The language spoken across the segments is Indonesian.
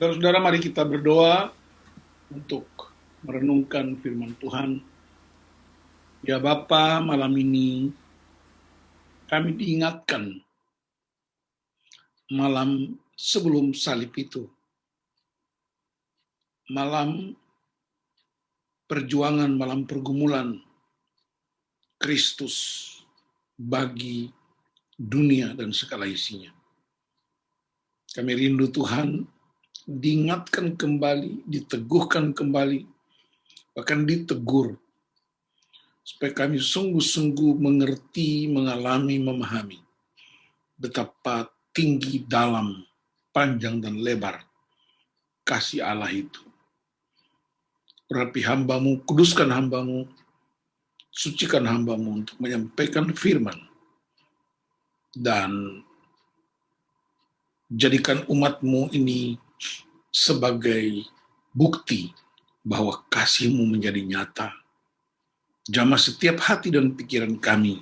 Saudara-saudara, mari kita berdoa untuk merenungkan firman Tuhan. Ya Bapa, malam ini kami diingatkan malam sebelum salib itu, malam perjuangan, malam pergumulan Kristus bagi dunia dan segala isinya. Kami rindu Tuhan, diingatkan kembali, diteguhkan kembali, bahkan ditegur, supaya kami sungguh-sungguh mengerti, mengalami, memahami betapa tinggi, dalam, panjang, dan lebar kasih Allah itu. Rapi hamba-Mu, kuduskan hamba-Mu, sucikan hamba-Mu untuk menyampaikan firman, dan jadikan umat-Mu ini sebagai bukti bahwa kasih-Mu menjadi nyata. Jamah setiap hati dan pikiran kami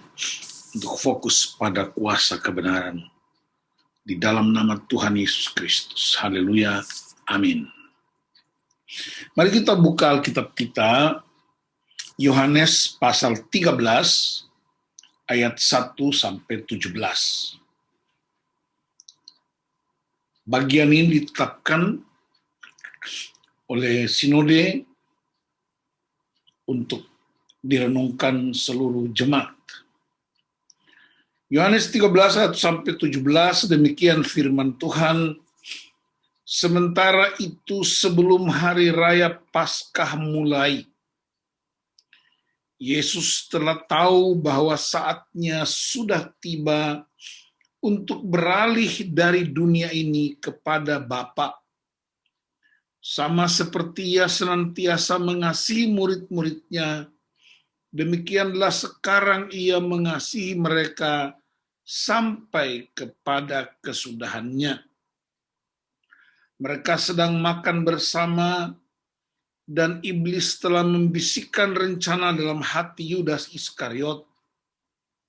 untuk fokus pada kuasa kebenaran. Di dalam nama Tuhan Yesus Kristus. Haleluya. Amin. Mari kita buka Alkitab kita, Yohanes pasal 13, ayat 1 sampai 17. Bagian ini ditetapkan oleh Sinode untuk direnungkan seluruh jemaat. Yohanes 13 ayat sampai 17, demikian firman Tuhan. Sementara itu sebelum hari raya Paskah mulai, Yesus telah tahu bahwa saatnya sudah tiba untuk beralih dari dunia ini kepada Bapa. Sama seperti Ia senantiasa mengasihi murid-muridnya, demikianlah sekarang Ia mengasihi mereka sampai kepada kesudahannya. Mereka sedang makan bersama, dan iblis telah membisikkan rencana dalam hati Yudas Iskariot,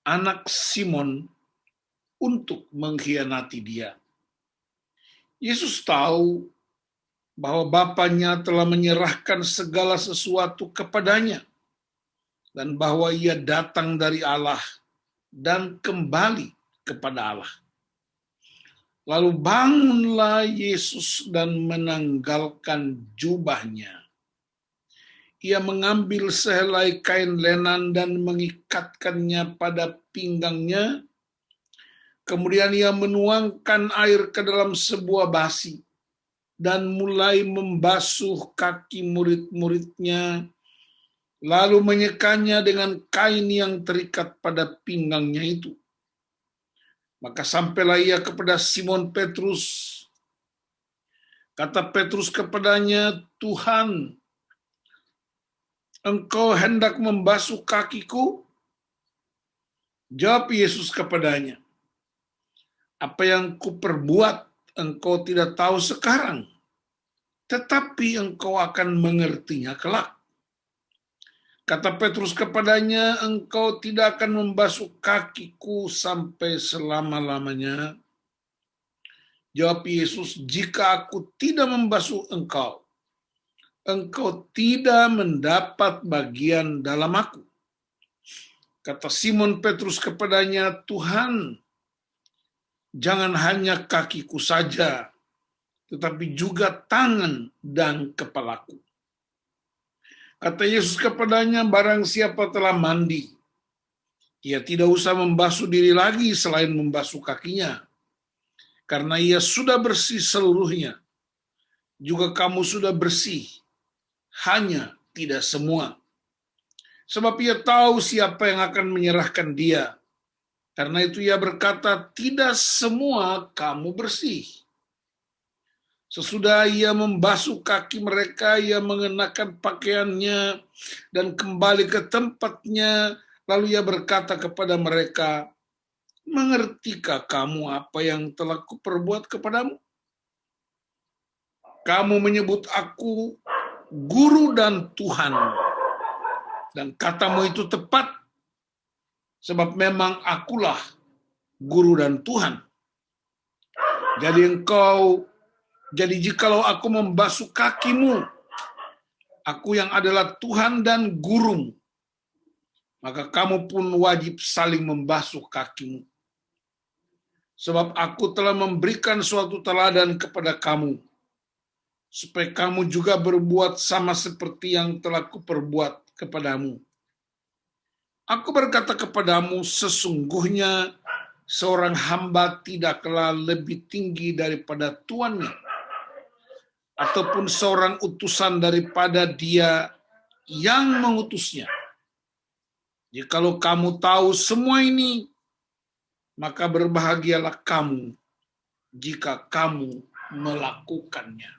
anak Simon, untuk mengkhianati Dia. Yesus tahu bahwa Bapanya telah menyerahkan segala sesuatu kepadanya, dan bahwa Ia datang dari Allah dan kembali kepada Allah. Lalu bangunlah Yesus dan menanggalkan jubahnya. Ia mengambil sehelai kain lenan dan mengikatkannya pada pinggangnya. Kemudian Ia menuangkan air ke dalam sebuah basi dan mulai membasuh kaki murid-muridnya, lalu menyekanya dengan kain yang terikat pada pinggangnya itu. Maka sampailah Ia kepada Simon Petrus. Kata Petrus kepadanya, "Tuhan, Engkau hendak membasuh kakiku?" Jawab Yesus kepadanya, "Apa yang kuperbuat engkau tidak tahu sekarang, tetapi engkau akan mengertinya kelak." Kata Petrus kepadanya, "Engkau tidak akan membasuh kakiku sampai selama-lamanya." Jawab Yesus, "Jika aku tidak membasuh engkau, engkau tidak mendapat bagian dalam aku." Kata Simon Petrus kepadanya, "Tuhan, jangan hanya kakiku saja, tetapi juga tangan dan kepalaku." Kata Yesus kepadanya, "Barang siapa telah mandi, ia tidak usah membasuh diri lagi selain membasuh kakinya, karena ia sudah bersih seluruhnya. Juga kamu sudah bersih, hanya tidak semua. Sebab ia tahu siapa yang akan menyerahkan dia. Karena itu ia berkata, tidak semua kamu bersih." Sesudah ia membasuh kaki mereka, ia mengenakan pakaiannya dan kembali ke tempatnya. Lalu ia berkata kepada mereka, "Mengertikah kamu apa yang telah kuperbuat kepadamu? Kamu menyebut aku guru dan Tuhan, dan katamu itu tepat, sebab memang akulah guru dan Tuhan. Jadi engkau Jadi jikalau aku membasuh kakimu, aku yang adalah Tuhan dan gurumu, maka kamu pun wajib saling membasuh kakimu. Sebab aku telah memberikan suatu teladan kepada kamu, supaya kamu juga berbuat sama seperti yang telah kuperbuat kepadamu. Aku berkata kepadamu, sesungguhnya seorang hamba tidaklah lebih tinggi daripada tuannya, ataupun seorang utusan daripada dia yang mengutusnya. Jikalau kamu tahu semua ini, maka berbahagialah kamu jika kamu melakukannya.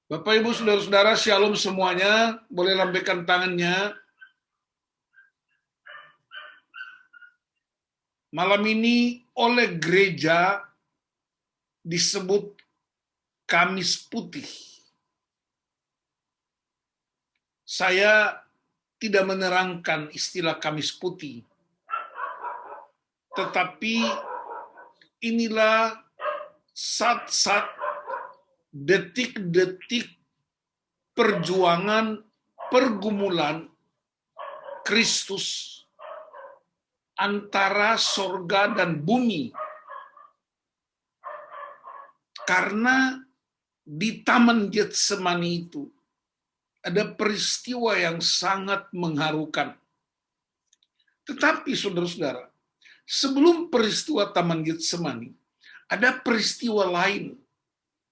Bapak, Ibu, Saudara-saudara, Shalom semuanya. Boleh lambaikan tangannya. Malam ini oleh gereja disebut Kamis Putih. Saya tidak menerangkan istilah Kamis Putih, tetapi inilah saat-saat, detik-detik perjuangan, pergumulan Kristus antara sorga dan bumi. Karena di Taman Getsemani itu ada peristiwa yang sangat mengharukan. Tetapi saudara-saudara, sebelum peristiwa Taman Getsemani, ada peristiwa lain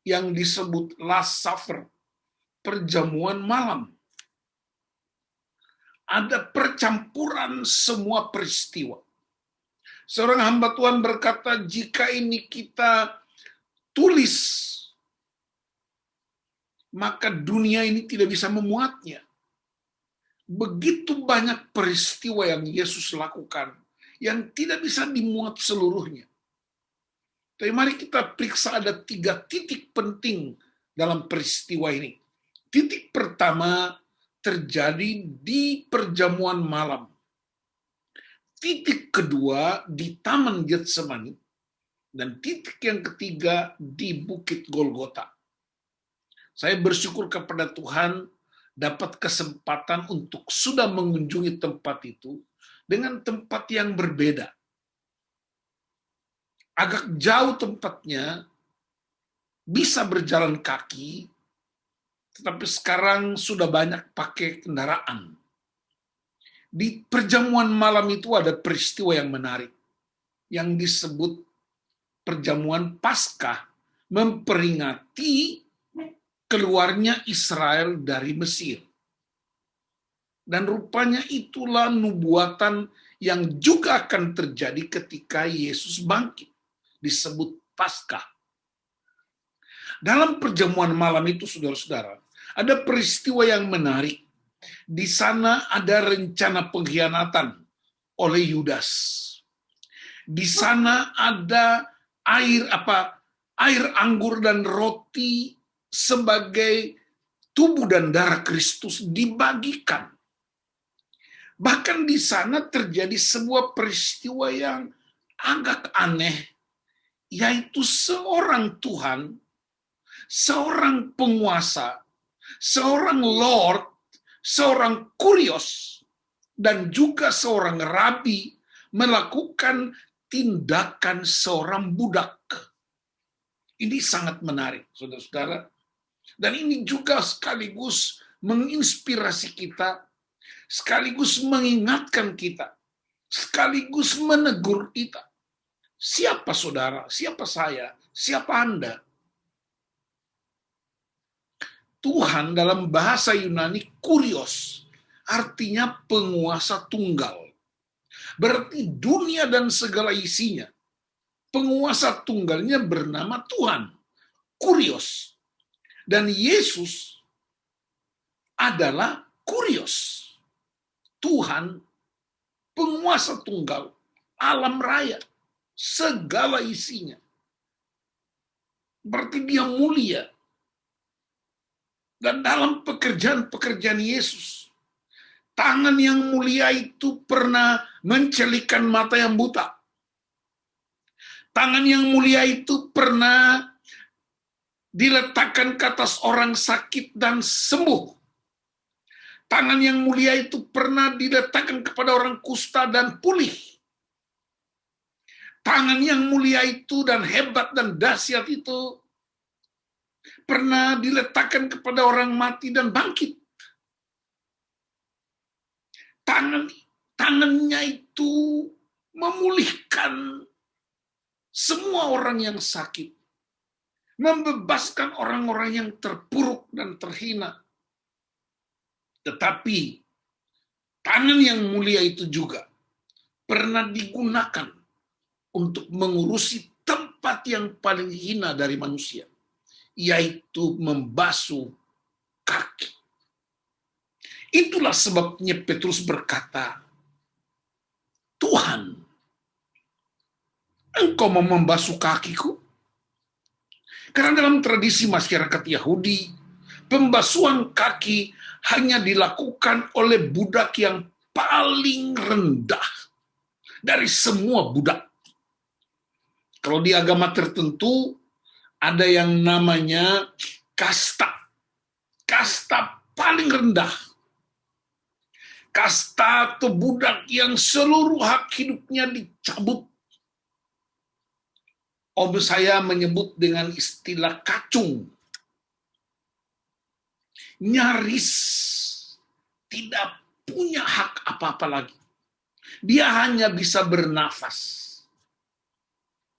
yang disebut Last Supper, perjamuan malam. Ada percampuran semua peristiwa. Seorang hamba Tuhan berkata, jika ini kita tulis, maka dunia ini tidak bisa memuatnya. Begitu banyak peristiwa yang Yesus lakukan yang tidak bisa dimuat seluruhnya. Tapi mari kita periksa, ada 3 titik penting dalam peristiwa ini. Titik pertama terjadi di perjamuan malam. Titik kedua di Taman Getsemani. Dan titik yang ketiga di Bukit Golgota. Saya bersyukur kepada Tuhan dapat kesempatan untuk sudah mengunjungi tempat itu dengan tempat yang berbeda. Agak jauh tempatnya, bisa berjalan kaki, tetapi sekarang sudah banyak pakai kendaraan. Di perjamuan malam itu ada peristiwa yang menarik, yang disebut perjamuan Paskah, memperingati keluarnya Israel dari Mesir. Dan rupanya itulah nubuatan yang juga akan terjadi ketika Yesus bangkit. Disebut Paskah. Dalam perjamuan malam itu, saudara-saudara, ada peristiwa yang menarik. Di sana ada rencana pengkhianatan oleh Yudas. Di sana ada air anggur dan roti sebagai tubuh dan darah Kristus dibagikan. Bahkan di sana terjadi sebuah peristiwa yang agak aneh, yaitu seorang Tuhan, seorang penguasa, seorang Lord, seorang Kurios, dan juga seorang Rabi melakukan tindakan seorang budak. Ini sangat menarik, saudara-saudara. Dan ini juga sekaligus menginspirasi kita, sekaligus mengingatkan kita, sekaligus menegur kita. Siapa saudara, siapa saya, siapa Anda? Tuhan dalam bahasa Yunani Kurios, artinya penguasa tunggal. Berarti dunia dan segala isinya, penguasa tunggalnya bernama Tuhan, Kurios. Dan Yesus adalah Kurios, Tuhan, penguasa tunggal, alam raya, segala isinya. Berarti dia mulia. Dan dalam pekerjaan-pekerjaan Yesus, tangan yang mulia itu pernah mencelikan mata yang buta. Tangan yang mulia itu pernah diletakkan ke atas orang sakit dan sembuh. Tangan yang mulia itu pernah diletakkan kepada orang kusta dan pulih. Tangan yang mulia itu dan hebat dan dahsyat itu pernah diletakkan kepada orang mati dan bangkit. Tangannya itu memulihkan semua orang yang sakit, membebaskan orang-orang yang terpuruk dan terhina. Tetapi tangan yang mulia itu juga pernah digunakan untuk mengurusi tempat yang paling hina dari manusia, yaitu membasuh kaki. Itulah sebabnya Petrus berkata, Tuhan, Engkau mau membasuh kakiku? Karena dalam tradisi masyarakat Yahudi, pembasuhan kaki hanya dilakukan oleh budak yang paling rendah dari semua budak. Kalau di agama tertentu, ada yang namanya kasta. Kasta paling rendah. Kasta atau budak yang seluruh hak hidupnya dicabut. Om saya menyebut dengan istilah kacung. Nyaris tidak punya hak apa-apa lagi. Dia hanya bisa bernafas.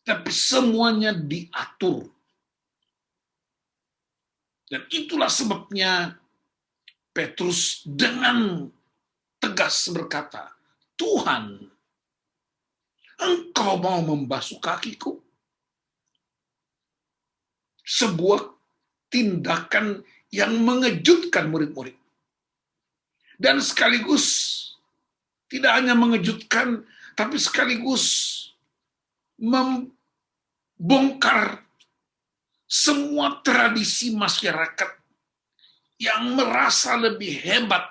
Tapi semuanya diatur. Dan itulah sebabnya Petrus dengan tegas berkata, Tuhan, Engkau mau membasuh kakiku? Sebuah tindakan yang mengejutkan murid-murid. Dan sekaligus tidak hanya mengejutkan, tapi sekaligus membongkar semua tradisi masyarakat yang merasa lebih hebat,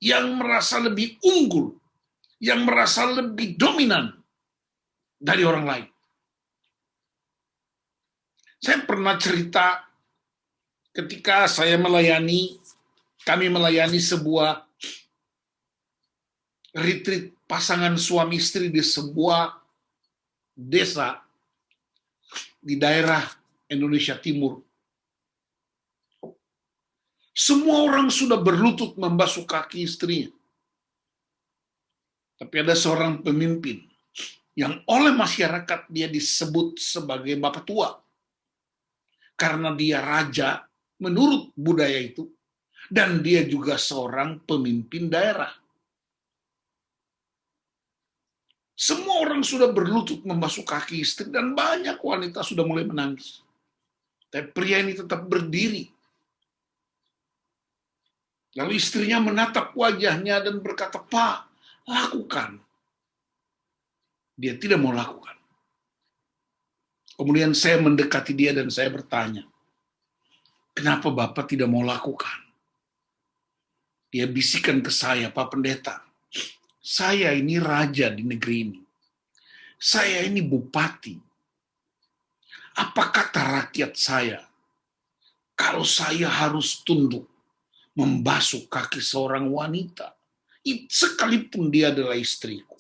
yang merasa lebih unggul, yang merasa lebih dominan dari orang lain. Saya pernah cerita ketika kami melayani sebuah retreat pasangan suami istri di sebuah desa di daerah Indonesia Timur. Semua orang sudah berlutut membasuh kaki istrinya. Tapi ada seorang pemimpin yang oleh masyarakat dia disebut sebagai bapak tua. Karena dia raja menurut budaya itu, dan dia juga seorang pemimpin daerah. Semua orang sudah berlutut membasuh kaki istri, dan banyak wanita sudah mulai menangis. Tapi pria ini tetap berdiri. Lalu istrinya menatap wajahnya dan berkata, Pak, lakukan. Dia tidak mau lakukan. Kemudian saya mendekati dia dan saya bertanya, kenapa Bapak tidak mau lakukan? Dia bisikan ke saya, Pak Pendeta, saya ini raja di negeri ini. Saya ini bupati. Apa kata rakyat saya kalau saya harus tunduk membasuh kaki seorang wanita, sekalipun dia adalah istriku?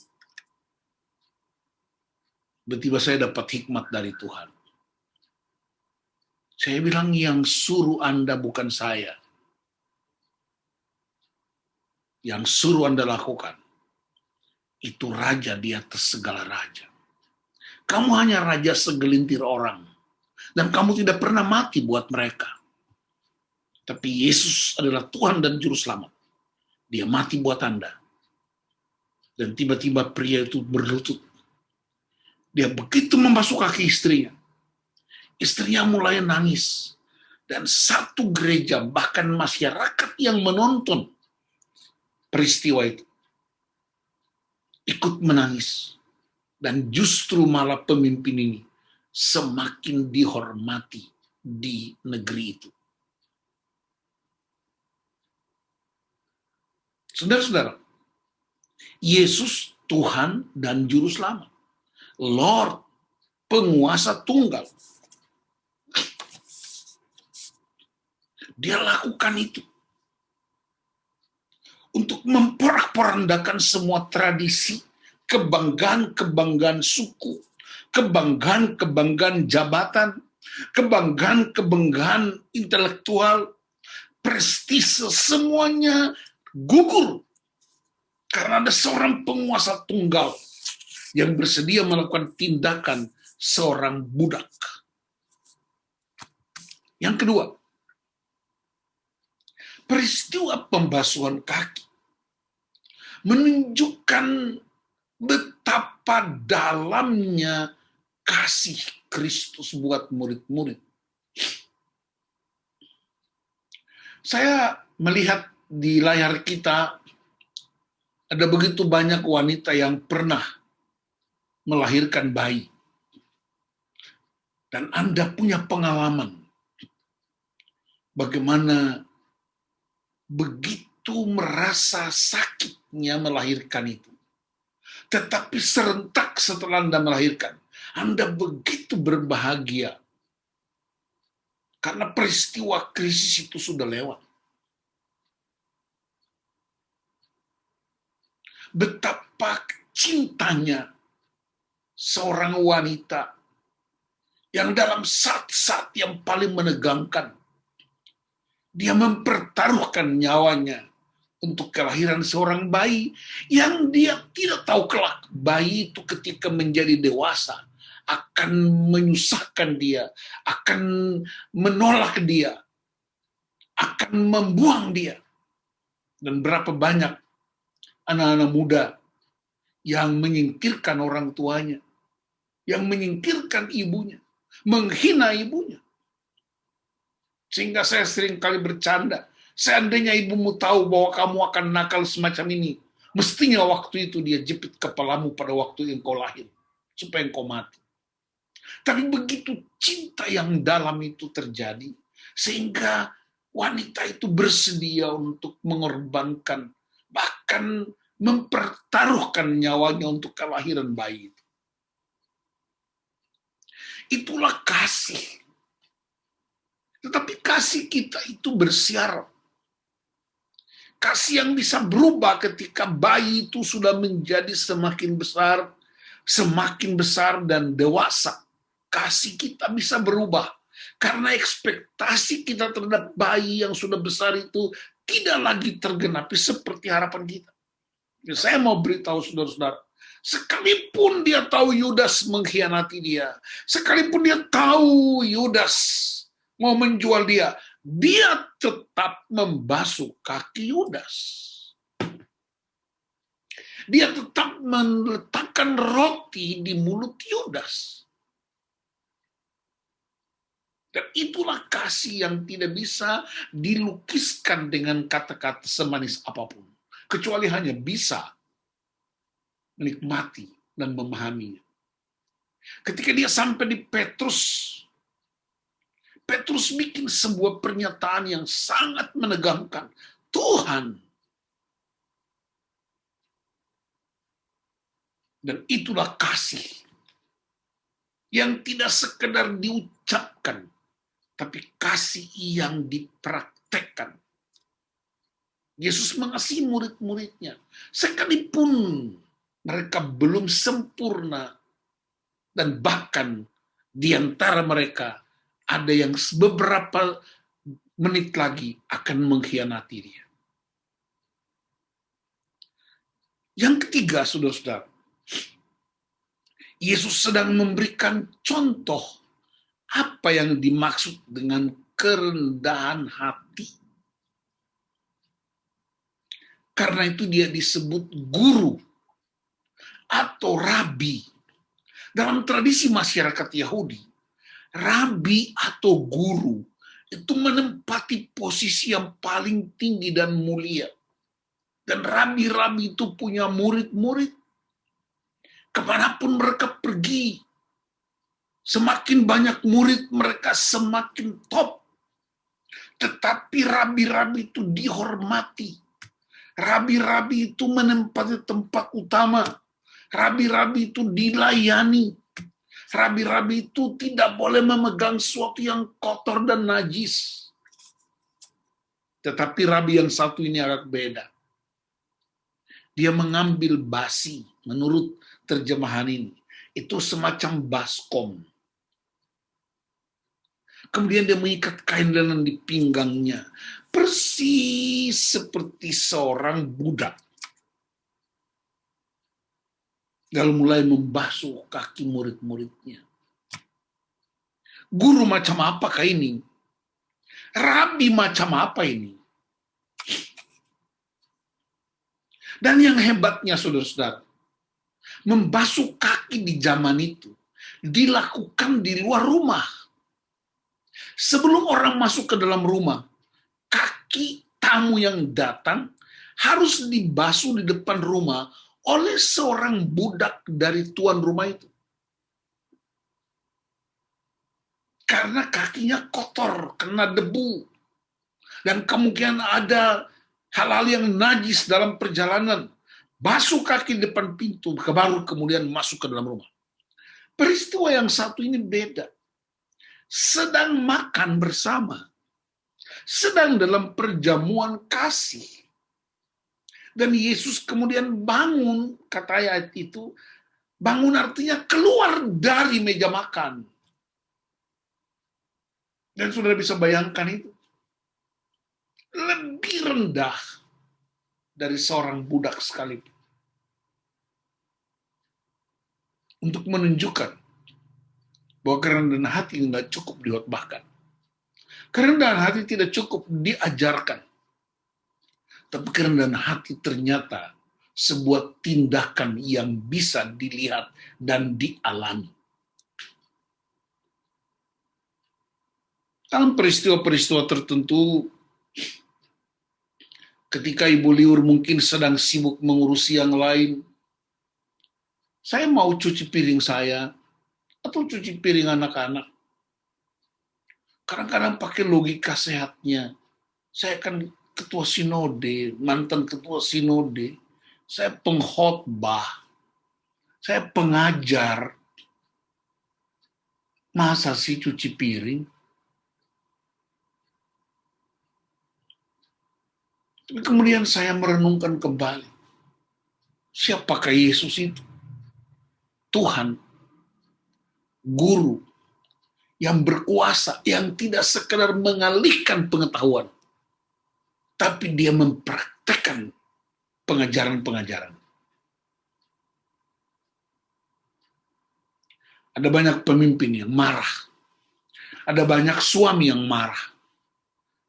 Tiba-tiba saya dapat hikmat dari Tuhan. Saya bilang, yang suruh Anda bukan saya. Yang suruh Anda lakukan, itu raja di atas segala raja. Kamu hanya raja segelintir orang. Dan kamu tidak pernah mati buat mereka. Tapi Yesus adalah Tuhan dan Juru Selamat. Dia mati buat Anda. Dan tiba-tiba pria itu berlutut. Dia begitu membasuh kaki istrinya. Istrinya mulai nangis. Dan satu gereja, bahkan masyarakat yang menonton peristiwa itu, ikut menangis. Dan justru malah pemimpin ini semakin dihormati di negeri itu. Saudara-saudara, Yesus Tuhan dan Juru Selamat. Lord, penguasa tunggal. Dia lakukan itu untuk memporak-porandakan semua tradisi, kebanggaan-kebanggaan suku, kebanggaan-kebanggaan jabatan, kebanggaan-kebanggaan intelektual, prestise, semuanya gugur karena ada seorang penguasa tunggal yang bersedia melakukan tindakan seorang budak. Yang kedua, peristiwa pembasuhan kaki menunjukkan betapa dalamnya kasih Kristus buat murid-murid. Saya melihat di layar kita ada begitu banyak wanita yang pernah melahirkan bayi. Dan Anda punya pengalaman bagaimana begitu merasa sakitnya melahirkan itu. Tetapi serentak setelah Anda melahirkan, Anda begitu berbahagia. Karena peristiwa krisis itu sudah lewat. Betapa cintanya seorang wanita yang dalam saat-saat yang paling menegangkan, dia mempertaruhkan nyawanya untuk kelahiran seorang bayi yang dia tidak tahu kelak bayi itu ketika menjadi dewasa akan menyusahkan dia, akan menolak dia, akan membuang dia. Dan berapa banyak anak-anak muda yang menyingkirkan orang tuanya, yang menyingkirkan ibunya, menghina ibunya. Sehingga saya sering kali bercanda, seandainya ibumu tahu bahwa kamu akan nakal semacam ini, mestinya waktu itu dia jepit kepalamu pada waktu engkau lahir, supaya engkau mati. Tapi begitu cinta yang dalam itu terjadi, sehingga wanita itu bersedia untuk mengorbankan, bahkan mempertaruhkan nyawanya untuk kelahiran bayi itu. Itulah kasih. Tetapi kasih kita itu bersiar. Kasih yang bisa berubah ketika bayi itu sudah menjadi semakin besar dan dewasa. Kasih kita bisa berubah. Karena ekspektasi kita terhadap bayi yang sudah besar itu tidak lagi tergenapi seperti harapan kita. Saya mau beritahu saudara-saudara, sekalipun dia tahu Yudas mengkhianati dia, sekalipun dia tahu Yudas mau menjual dia, dia tetap membasuh kaki Yudas. Dia tetap meletakkan roti di mulut Yudas. Dan itulah kasih yang tidak bisa dilukiskan dengan kata-kata semanis apapun. Kecuali hanya bisa menikmati dan memahaminya. Ketika dia sampai di Petrus, Petrus bikin sebuah pernyataan yang sangat menegangkan. Tuhan. Dan itulah kasih yang tidak sekedar diucapkan, tapi kasih yang dipraktekkan. Yesus mengasihi murid-muridnya, sekalipun mereka belum sempurna, dan bahkan di antara mereka ada yang beberapa menit lagi akan mengkhianati dia. Yang ketiga, saudara-saudara, Yesus sedang memberikan contoh apa yang dimaksud dengan kerendahan hati. Karena itu dia disebut guru atau rabi. Dalam tradisi masyarakat Yahudi, rabi atau guru itu menempati posisi yang paling tinggi dan mulia. Dan rabi-rabi itu punya murid-murid. Kemanapun mereka pergi, semakin banyak murid mereka semakin top. Tetapi rabi-rabi itu dihormati. Rabi-rabi itu menempati tempat utama. Rabi-rabi itu dilayani. Rabi-rabi itu tidak boleh memegang sesuatu yang kotor dan najis. Tetapi rabi yang satu ini agak beda. Dia mengambil basi, menurut terjemahan ini. Itu semacam baskom. Kemudian dia mengikat kain lenan di pinggangnya. Persis seperti seorang budak. Lalu mulai membasuh kaki murid-muridnya. Guru macam apakah ini? Rabi macam apa ini? Dan yang hebatnya, saudara-saudara, membasuh kaki di zaman itu dilakukan di luar rumah. Sebelum orang masuk ke dalam rumah, kaki tamu yang datang harus dibasuh di depan rumah oleh seorang budak dari tuan rumah itu. Karena kakinya kotor, kena debu. Dan kemungkinan ada hal-hal yang najis dalam perjalanan. Basuh kaki di depan pintu, baru kemudian masuk ke dalam rumah. Peristiwa yang satu ini beda. Sedang makan bersama, sedang dalam perjamuan kasih. Dan Yesus kemudian bangun, kata ayat itu, bangun artinya keluar dari meja makan. Dan saudara bisa bayangkan itu, lebih rendah dari seorang budak sekalipun. Untuk menunjukkan bahwa kerendahan hati tidak cukup dihotbahkan. Kerendahan hati tidak cukup diajarkan. Tapi kerendahan hati ternyata sebuah tindakan yang bisa dilihat dan dialami. Dalam peristiwa-peristiwa tertentu, ketika ibu liur mungkin sedang sibuk mengurusi yang lain, saya mau cuci piring saya, atau cuci piring anak-anak. Kadang-kadang pakai logika sehatnya. Saya kan ketua sinode, mantan ketua sinode. Saya pengkhotbah. Saya pengajar. Masa sih cuci piring? Tapi kemudian saya merenungkan kembali. Siapakah Yesus itu? Tuhan, guru yang berkuasa, yang tidak sekedar mengalihkan pengetahuan, tapi dia mempraktekkan pengajaran-pengajaran. Ada banyak pemimpin yang marah. Ada banyak suami yang marah.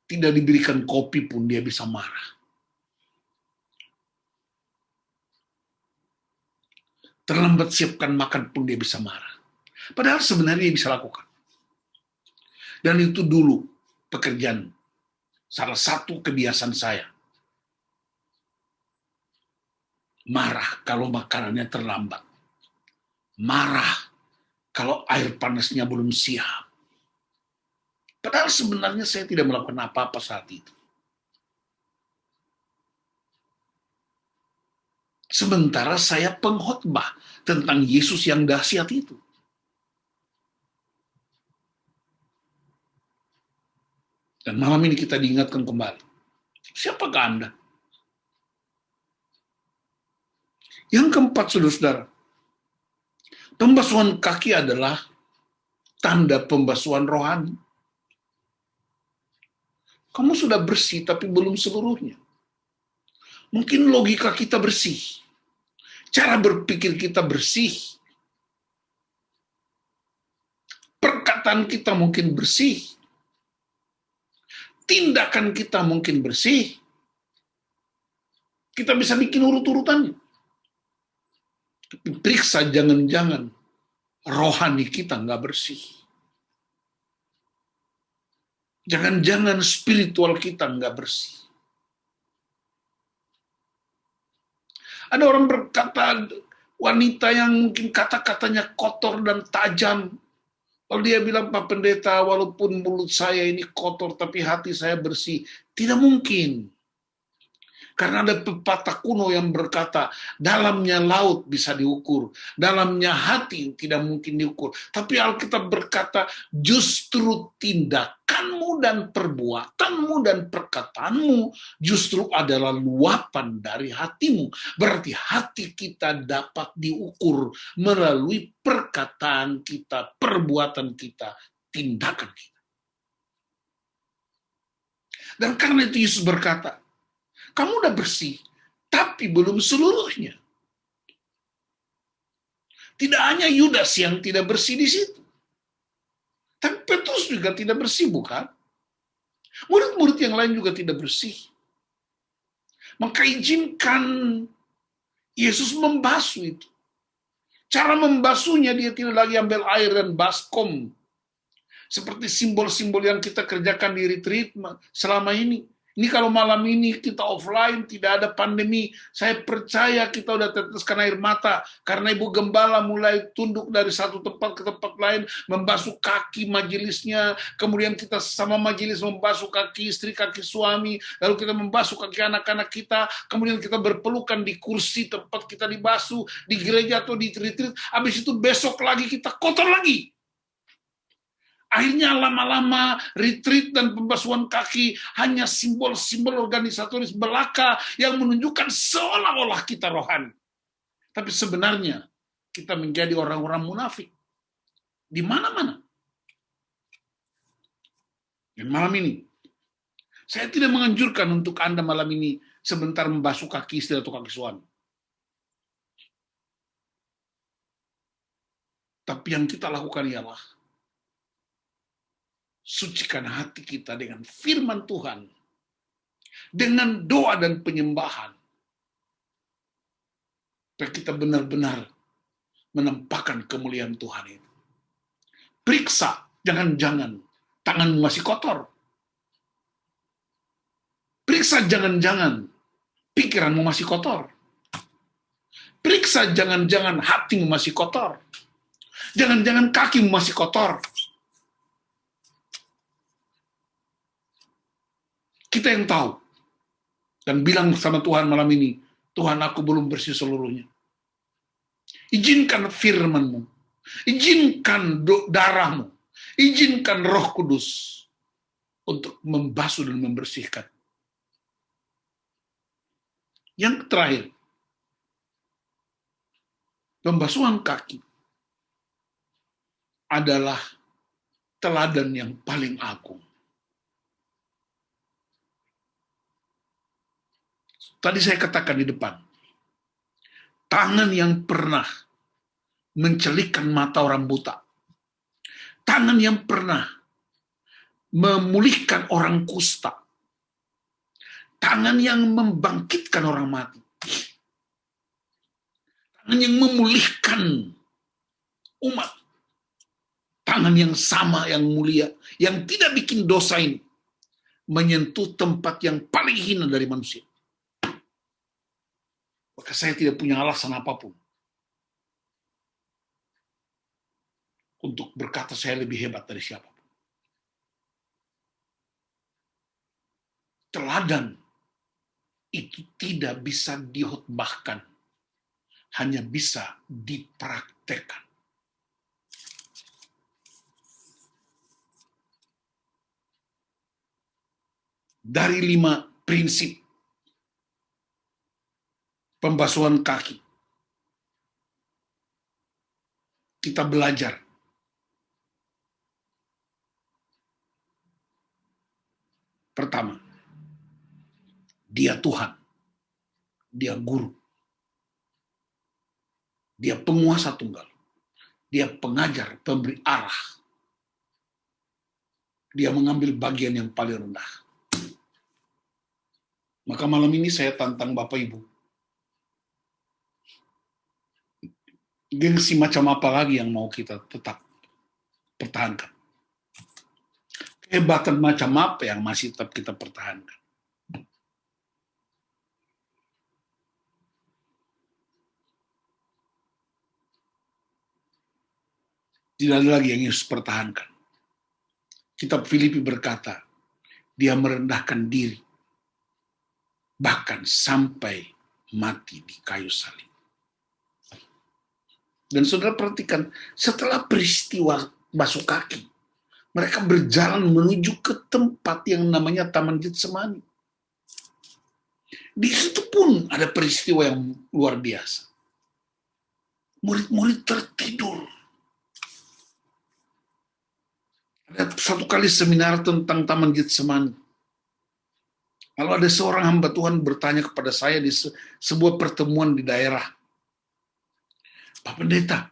Tidak diberikan kopi pun dia bisa marah. Terlambat siapkan makan pun dia bisa marah. Padahal sebenarnya dia bisa lakukan. Dan itu dulu pekerjaan. Salah satu kebiasaan saya. Marah kalau makanannya terlambat. Marah kalau air panasnya belum siap. Padahal sebenarnya saya tidak melakukan apa-apa saat itu. Sementara saya pengkhotbah tentang Yesus yang dahsyat itu. Dan malam ini kita diingatkan kembali. Siapakah Anda? Yang keempat, saudara-saudara. Pembasuhan kaki adalah tanda pembasuhan rohani. Kamu sudah bersih, tapi belum seluruhnya. Mungkin logika kita bersih. Cara berpikir kita bersih. Perkataan kita mungkin bersih. Tindakan kita mungkin bersih. Kita bisa bikin urut-urutannya. Tapi periksa jangan-jangan rohani kita nggak bersih. Jangan-jangan spiritual kita nggak bersih. Ada orang berkata, wanita yang mungkin kata-katanya kotor dan tajam. Lalu dia bilang, Pak Pendeta, walaupun mulut saya ini kotor, tapi hati saya bersih. Tidak mungkin. Karena ada pepatah kuno yang berkata, dalamnya laut bisa diukur, dalamnya hati tidak mungkin diukur. Tapi Alkitab berkata, justru tindakan pikiranmu dan perbuatanmu dan perkataanmu justru adalah luapan dari hatimu. Berarti hati kita dapat diukur melalui perkataan kita, perbuatan kita, tindakan kita. Dan karena itu Yesus berkata, kamu udah bersih, tapi belum seluruhnya. Tidak hanya Yudas yang tidak bersih di situ. Tapi Petrus juga tidak bersih, bukan? Murid-murid yang lain juga tidak bersih. Maka izinkan Yesus membasuh itu. Cara membasuhnya, dia tidak lagi ambil air dan baskom. Seperti simbol-simbol yang kita kerjakan di retreat selama ini. Ini kalau malam ini kita offline, tidak ada pandemi, saya percaya kita udah teteskan air mata, karena Ibu Gembala mulai tunduk dari satu tempat ke tempat lain, membasuh kaki majelisnya, kemudian kita sama majelis membasuh kaki istri, kaki suami, lalu kita membasuh kaki anak-anak kita, kemudian kita berpelukan di kursi tempat kita dibasuh, di gereja atau di retreat, habis itu besok lagi kita kotor lagi. Akhirnya lama-lama retreat dan pembasuhan kaki hanya simbol-simbol organisatoris belaka yang menunjukkan seolah-olah kita rohani. Tapi sebenarnya kita menjadi orang-orang munafik di mana-mana. Dan malam ini, saya tidak menganjurkan untuk Anda malam ini sebentar membasuh kaki istri atau kaki suami. Tapi yang kita lakukan ialah sucikan hati kita dengan firman Tuhan, dengan doa dan penyembahan, supaya kita benar-benar menampakkan kemuliaan Tuhan itu. Periksa, jangan-jangan tanganmu masih kotor. Periksa, jangan-jangan pikiranmu masih kotor. Periksa, jangan-jangan hatimu masih kotor. Jangan-jangan kakimu masih kotor. Kita yang tahu. Dan bilang sama Tuhan malam ini, Tuhan, aku belum bersih seluruhnya. Izinkan firman-Mu. Izinkan darah-Mu. Izinkan Roh Kudus untuk membasuh dan membersihkan. Yang terakhir, pembasuhan kaki adalah teladan yang paling agung. Tadi saya katakan di depan, tangan yang pernah mencelikkan mata orang buta, tangan yang pernah memulihkan orang kusta, tangan yang membangkitkan orang mati, tangan yang memulihkan umat, tangan yang sama, yang mulia, yang tidak bikin dosa ini, menyentuh tempat yang paling hina dari manusia. Maka saya tidak punya alasan apapun untuk berkata saya lebih hebat dari siapapun. Teladan itu tidak bisa dihotbahkan, hanya bisa dipraktekkan. Dari 5 prinsip pembasuhan kaki, kita belajar pertama, Dia Tuhan, Dia Guru, Dia penguasa tunggal, Dia pengajar, pemberi arah, Dia mengambil bagian yang paling rendah. Maka malam ini saya tantang Bapak Ibu, gengsi macam apa lagi yang mau kita tetap pertahankan? Kehebatan macam apa yang masih tetap kita pertahankan? Tidak ada lagi yang Yesus pertahankan. Kitab Filipi berkata, Dia merendahkan diri, bahkan sampai mati di kayu salib. Dan saudara perhatikan, setelah peristiwa basuh kaki, Mereka berjalan menuju ke tempat yang namanya Taman Getsemani. Di situ pun ada peristiwa yang luar biasa. Murid-murid tertidur. Ada satu kali seminar tentang Taman Getsemani. Lalu ada seorang hamba Tuhan bertanya kepada saya di sebuah pertemuan di daerah. Pak Pendeta,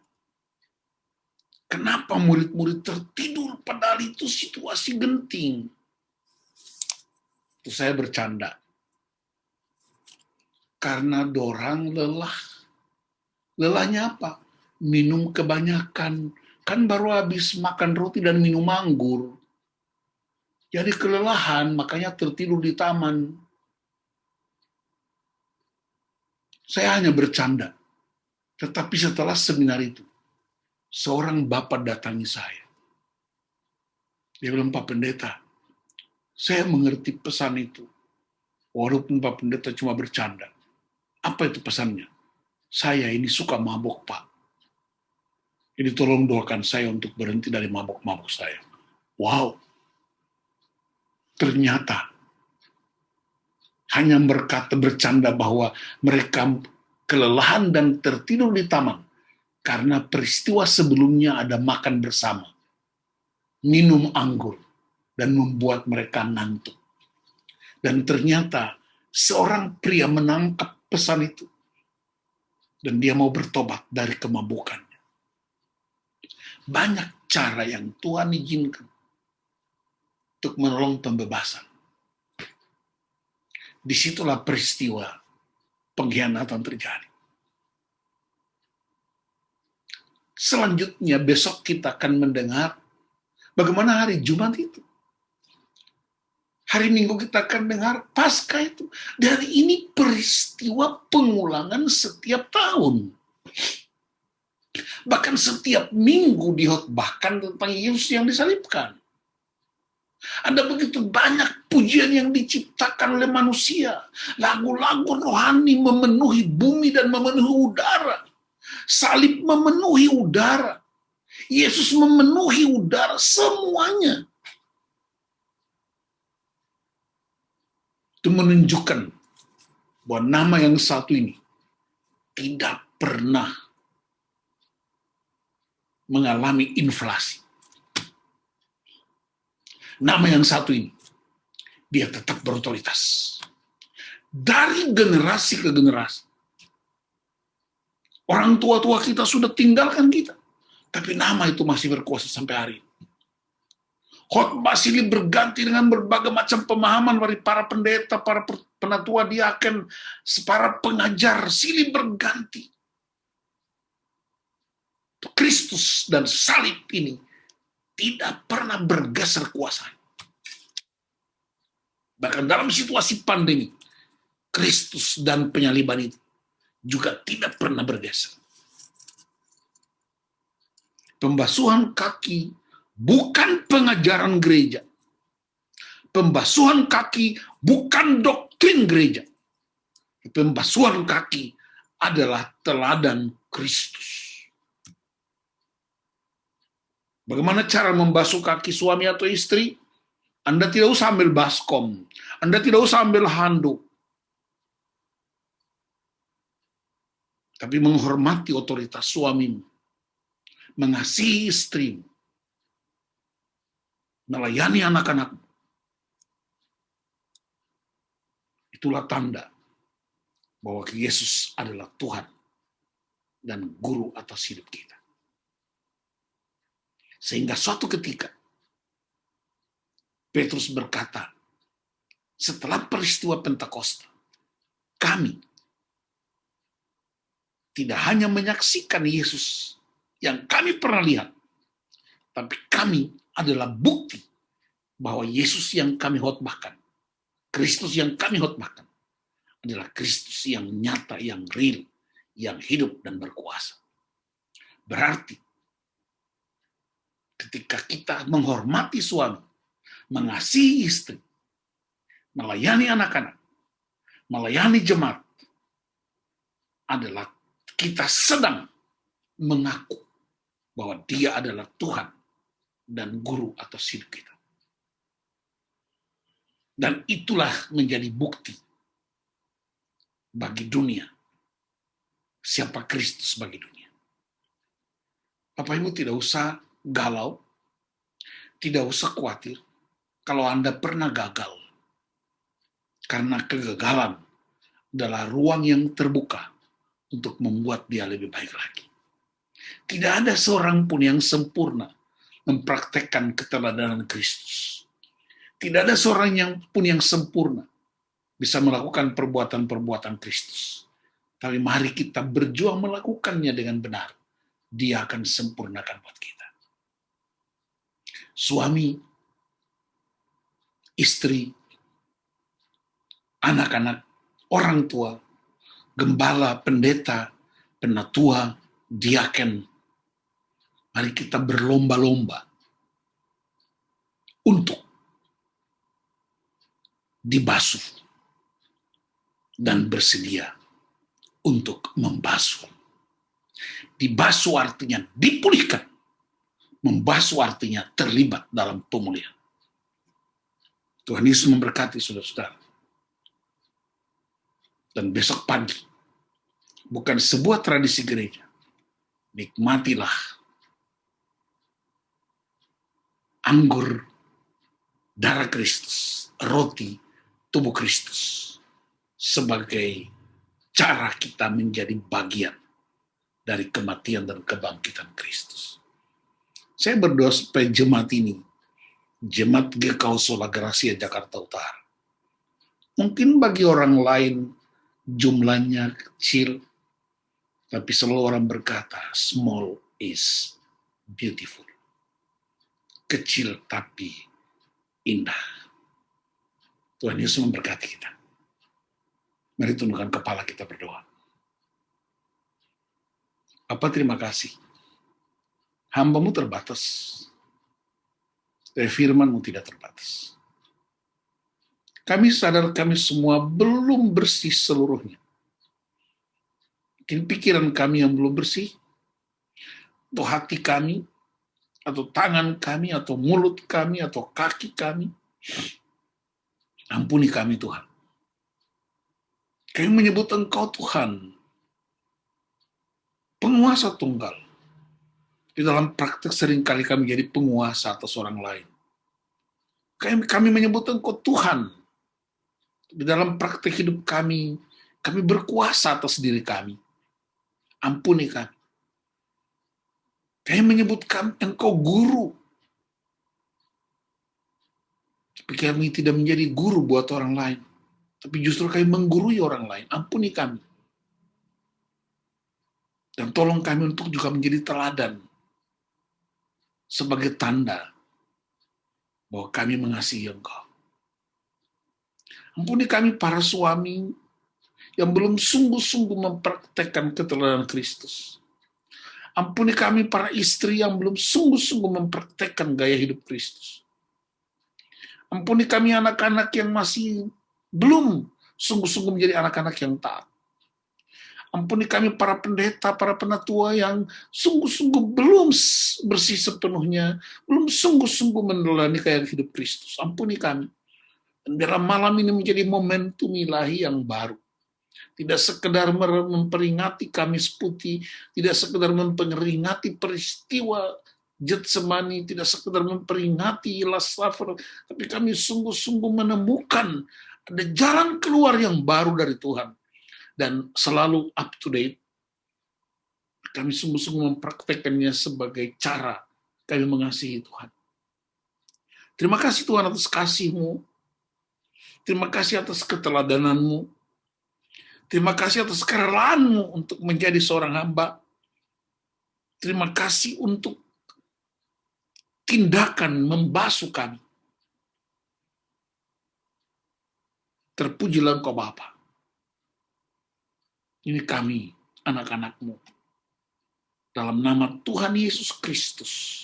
kenapa murid-murid tertidur padahal itu situasi genting? Itu saya bercanda. Karena dorang lelah. Lelahnya apa? Minum kebanyakan. Kan baru habis makan roti dan minum anggur. Jadi kelelahan, makanya tertidur di taman. Saya hanya bercanda. Tetapi setelah seminar itu, seorang bapak datangi saya. Dia bilang, Pak Pendeta, saya mengerti pesan itu. Walaupun Pak Pendeta cuma bercanda. Apa itu pesannya? Saya ini suka mabok, Pak. Jadi tolong doakan saya untuk berhenti dari mabok-mabok saya. Wow. Ternyata hanya bercanda bahwa mereka kelelahan dan tertidur di taman karena peristiwa sebelumnya ada makan bersama, minum anggur, dan membuat mereka ngantuk. Dan ternyata seorang pria menangkap pesan itu dan dia mau bertobat dari kemabukannya. Banyak cara yang Tuhan izinkan untuk menolong pembebasan. Disitulah peristiwa pengkhianatan terjadi. Selanjutnya besok kita akan mendengar bagaimana hari Jumat itu. Hari Minggu kita akan dengar Paskah itu. Dan ini peristiwa pengulangan setiap tahun. Bahkan setiap minggu dihotbahkan tentang Yesus yang disalibkan. Ada begitu banyak pujian yang diciptakan oleh manusia. Lagu-lagu rohani memenuhi bumi dan memenuhi udara. Salib memenuhi udara. Yesus memenuhi udara, semuanya. Itu menunjukkan bahwa nama yang satu ini tidak pernah mengalami inflasi. Nama yang satu ini, dia tetap berotoritas. Dari generasi ke generasi. Orang tua-tua kita sudah tinggalkan kita. Tapi nama itu masih berkuasa sampai hari ini. Khotbah silih berganti dengan berbagai macam pemahaman dari para pendeta, para penatua diaken, para pengajar silih berganti. Kristus dan salib ini tidak pernah bergeser kuasa. Bahkan dalam situasi pandemi, Kristus dan penyaliban itu juga tidak pernah bergeser. Pembasuhan kaki bukan pengajaran gereja. Pembasuhan kaki bukan doktrin gereja. Pembasuhan kaki adalah teladan Kristus. Bagaimana cara membasuh kaki suami atau istri? Anda tidak usah ambil baskom. Anda tidak usah ambil handuk. Tapi menghormati otoritas suamimu. Mengasihi istrimu. Melayani anak-anakmu. Itulah tanda bahwa Yesus adalah Tuhan dan Guru atas hidup kita. Sehingga suatu ketika Petrus berkata, setelah peristiwa Pentakosta, kami tidak hanya menyaksikan Yesus yang kami pernah lihat, tapi kami adalah bukti bahwa Yesus yang kami khotbahkan, Kristus yang kami khotbahkan, adalah Kristus yang nyata, yang real, yang hidup dan berkuasa. Berarti ketika kita menghormati suami, mengasihi istri, melayani anak-anak, melayani jemaat, adalah kita sedang mengaku bahwa Dia adalah Tuhan dan guru atas hidup kita. Dan itulah menjadi bukti bagi dunia siapa Kristus bagi dunia. Bapak Ibu tidak usah galau, tidak usah khawatir kalau Anda pernah gagal. Karena kegagalan adalah ruang yang terbuka untuk membuat dia lebih baik lagi. Tidak ada seorang pun yang sempurna mempraktekkan keteladanan Kristus. Tidak ada seorang pun yang sempurna bisa melakukan perbuatan-perbuatan Kristus. Tapi mari kita berjuang melakukannya dengan benar. Dia akan sempurnakan buat kita. Suami, istri, anak-anak, orang tua, gembala, pendeta, penatua, diaken. Mari kita berlomba-lomba untuk dibasuh dan bersedia untuk membasuh. Dibasuh artinya dipulihkan. Membasuh artinya terlibat dalam pemulihan. Tuhan Yesus memberkati saudara-saudara. Dan besok pagi, bukan sebuah tradisi gereja, nikmatilah anggur darah Kristus, roti tubuh Kristus, sebagai cara kita menjadi bagian dari kematian dan kebangkitan Kristus. Saya berdoa supaya jemaat ini, jemaat GKU Sola Gracia Jakarta Utara, mungkin bagi orang lain jumlahnya kecil, tapi selalu orang berkata, small is beautiful. Kecil tapi indah. Tuhan Yesus memberkati kita. Mari tundukkan kepala kita berdoa. Bapa, terima kasih. Hamba-Mu terbatas. Tapi firman-Mu tidak terbatas. Kami sadar kami semua belum bersih seluruhnya. Mungkin pikiran kami yang belum bersih, atau hati kami, atau tangan kami, atau mulut kami, atau kaki kami. Ampuni kami Tuhan. Kami menyebut Engkau Tuhan, penguasa tunggal. Di dalam praktek seringkali kami jadi penguasa atas orang lain. Kami menyebut Engkau Tuhan. Di dalam praktek hidup kami berkuasa atas diri kami. Ampuni kami. Kami menyebut Engkau guru. Tapi kami tidak menjadi guru buat orang lain. Tapi justru kami menggurui orang lain. Ampuni kami. Dan tolong kami untuk juga menjadi teladan. Sebagai tanda bahwa kami mengasihi Engkau. Ampuni kami para suami yang belum sungguh-sungguh mempraktekkan keteladanan Kristus. Ampuni kami para istri yang belum sungguh-sungguh mempraktekkan gaya hidup Kristus. Ampuni kami anak-anak yang masih belum sungguh-sungguh menjadi anak-anak yang taat. Ampuni kami para pendeta, para penatua yang sungguh-sungguh belum bersih sepenuhnya, belum sungguh-sungguh meneladani gaya hidup Kristus. Ampuni kami. Dan biarlah malam ini menjadi momentum ilahi yang baru. Tidak sekedar memperingati Kamis Putih, tidak sekedar memperingati peristiwa Getsemani, tidak sekedar memperingati Last Supper, tapi kami sungguh-sungguh menemukan ada jalan keluar yang baru dari Tuhan. Dan selalu up to date. Kami sungguh-sungguh mempraktekannya sebagai cara kami mengasihi Tuhan. Terima kasih Tuhan atas kasih-Mu. Terima kasih atas keteladanan-Mu. Terima kasih atas kerelaan-Mu untuk menjadi seorang hamba. Terima kasih untuk tindakan membasuh kami. Terpujilah Engkau Bapa. Ini kami, anak-anak-Mu. Dalam nama Tuhan Yesus Kristus.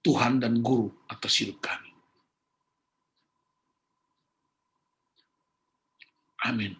Tuhan dan Guru atas hidup kami. Amin.